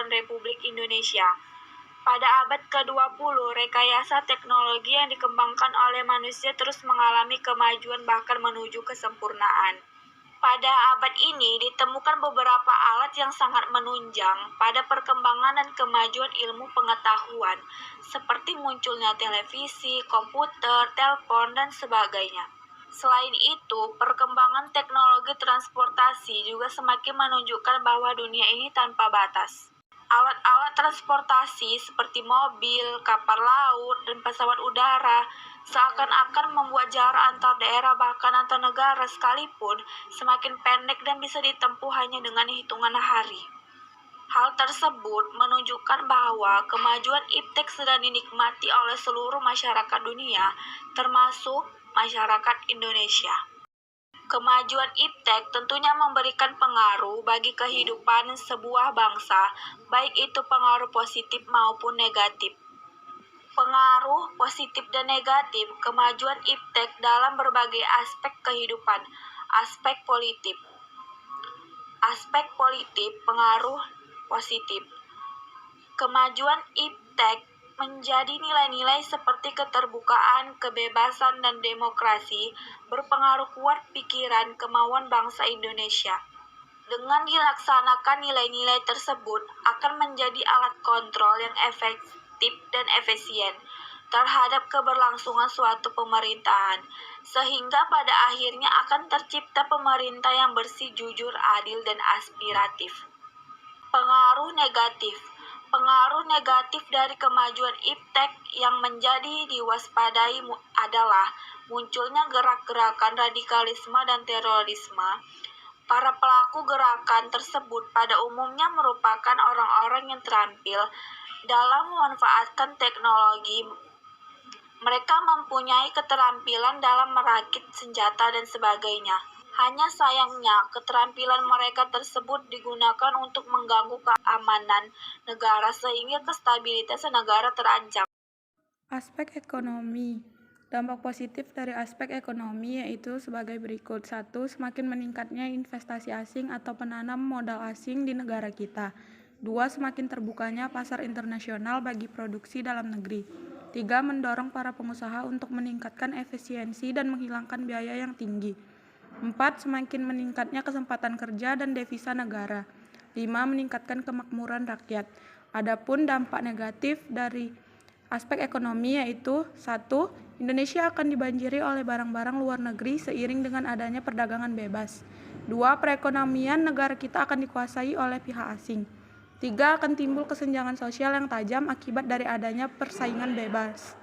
Kesatuan Republik Indonesia. Pada abad ke-20, rekayasa teknologi yang dikembangkan oleh manusia terus mengalami kemajuan bahkan menuju kesempurnaan. Pada abad ini ditemukan beberapa alat yang sangat menunjang pada perkembangan dan kemajuan ilmu pengetahuan, seperti munculnya televisi, komputer, telepon, dan sebagainya. Selain itu, perkembangan teknologi transportasi juga semakin menunjukkan bahwa dunia ini tanpa batas. Alat-alat transportasi seperti mobil, kapal laut, dan pesawat udara seakan-akan membuat jarak antar daerah bahkan antar negara sekalipun semakin pendek dan bisa ditempuh hanya dengan hitungan hari. Hal tersebut menunjukkan bahwa kemajuan iptek sedang dinikmati oleh seluruh masyarakat dunia, termasuk masyarakat Indonesia. Kemajuan iptek tentunya memberikan pengaruh bagi kehidupan sebuah bangsa, baik itu pengaruh positif maupun negatif. Pengaruh positif dan negatif kemajuan iptek dalam berbagai aspek kehidupan. Aspek politik. Aspek politik pengaruh positif. Kemajuan iptek menjadi nilai-nilai seperti keterbukaan, kebebasan, dan demokrasi berpengaruh kuat pikiran kemauan bangsa Indonesia. Dengan dilaksanakan nilai-nilai tersebut akan menjadi alat kontrol yang efektif dan efisien terhadap keberlangsungan suatu pemerintahan, sehingga pada akhirnya akan tercipta pemerintah yang bersih, jujur, adil, dan aspiratif. Pengaruh negatif. Pengaruh negatif dari kemajuan iptek yang menjadi diwaspadai adalah munculnya gerak-gerakan radikalisme dan terorisme. Para pelaku gerakan tersebut pada umumnya merupakan orang-orang yang terampil dalam memanfaatkan teknologi. Mereka mempunyai keterampilan dalam merakit senjata dan sebagainya. Hanya sayangnya, keterampilan mereka tersebut digunakan untuk mengganggu keamanan negara sehingga stabilitas negara terancam. Aspek ekonomi. Dampak positif dari aspek ekonomi yaitu sebagai berikut. 1. Semakin meningkatnya investasi asing atau penanam modal asing di negara kita. 2. Semakin terbukanya pasar internasional bagi produksi dalam negeri. 3. Mendorong para pengusaha untuk meningkatkan efisiensi dan menghilangkan biaya yang tinggi. 4. Semakin meningkatnya kesempatan kerja dan devisa negara. 5. Meningkatkan kemakmuran rakyat. Adapun dampak negatif dari aspek ekonomi yaitu 1. Indonesia akan dibanjiri oleh barang-barang luar negeri seiring dengan adanya perdagangan bebas. 2. Perekonomian negara kita akan dikuasai oleh pihak asing. 3. Akan timbul kesenjangan sosial yang tajam akibat dari adanya persaingan bebas.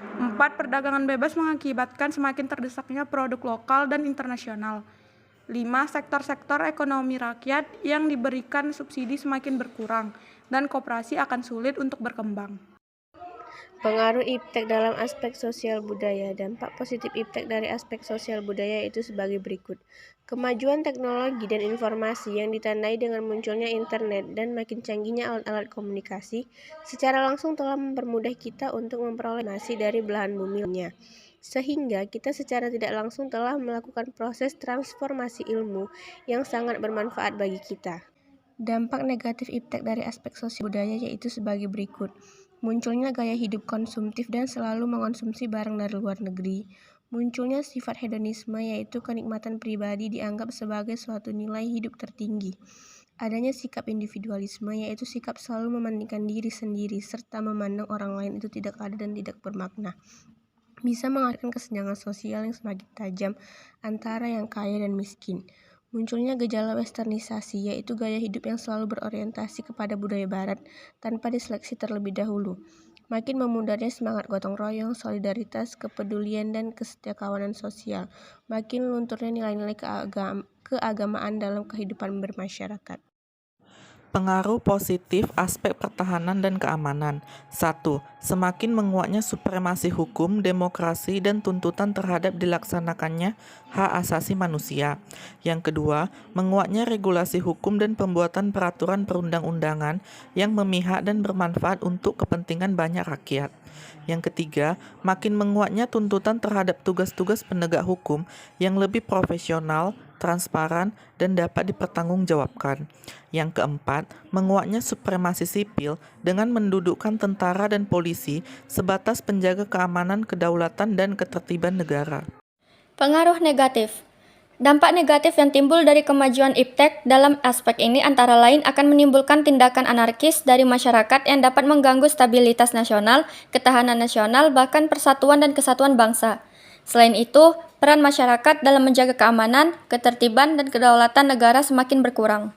4. Perdagangan bebas mengakibatkan semakin terdesaknya produk lokal dan internasional. 5. Sektor-sektor ekonomi rakyat yang diberikan subsidi semakin berkurang dan koperasi akan sulit untuk berkembang. Pengaruh iptek dalam aspek sosial budaya. Dampak positif iptek dari aspek sosial budaya itu sebagai berikut. Kemajuan teknologi dan informasi yang ditandai dengan munculnya internet dan makin canggihnya alat-alat komunikasi secara langsung telah mempermudah kita untuk memperoleh informasi dari belahan bumi lainnya. Sehingga kita secara tidak langsung telah melakukan proses transformasi ilmu yang sangat bermanfaat bagi kita. Dampak negatif iptek dari aspek sosial budaya yaitu sebagai berikut. Munculnya gaya hidup konsumtif dan selalu mengonsumsi barang dari luar negeri. Munculnya sifat hedonisme yaitu kenikmatan pribadi dianggap sebagai suatu nilai hidup tertinggi. Adanya sikap individualisme yaitu sikap selalu mementingkan diri sendiri serta memandang orang lain itu tidak ada dan tidak bermakna. Bisa mengakibatkan kesenjangan sosial yang semakin tajam antara yang kaya dan miskin. Munculnya gejala westernisasi, yaitu gaya hidup yang selalu berorientasi kepada budaya barat tanpa diseleksi terlebih dahulu. Makin memudarnya semangat gotong royong, solidaritas, kepedulian, dan kesetiakawanan sosial. Makin lunturnya nilai-nilai keagamaan dalam kehidupan bermasyarakat. Pengaruh positif aspek pertahanan dan keamanan. 1. Semakin menguatnya supremasi hukum, demokrasi, dan tuntutan terhadap dilaksanakannya hak asasi manusia. Yang kedua, menguatnya regulasi hukum dan pembuatan peraturan perundang-undangan yang memihak dan bermanfaat untuk kepentingan banyak rakyat. Yang ketiga, makin menguatnya tuntutan terhadap tugas-tugas penegak hukum yang lebih profesional, transparan, dan dapat dipertanggungjawabkan. Yang keempat, menguatnya supremasi sipil dengan mendudukkan tentara dan polisi sebatas penjaga keamanan, kedaulatan, dan ketertiban negara. Pengaruh negatif. Dampak negatif yang timbul dari kemajuan iptek dalam aspek ini antara lain akan menimbulkan tindakan anarkis dari masyarakat yang dapat mengganggu stabilitas nasional, ketahanan nasional, bahkan persatuan dan kesatuan bangsa. Selain itu, peran masyarakat dalam menjaga keamanan, ketertiban, dan kedaulatan negara semakin berkurang.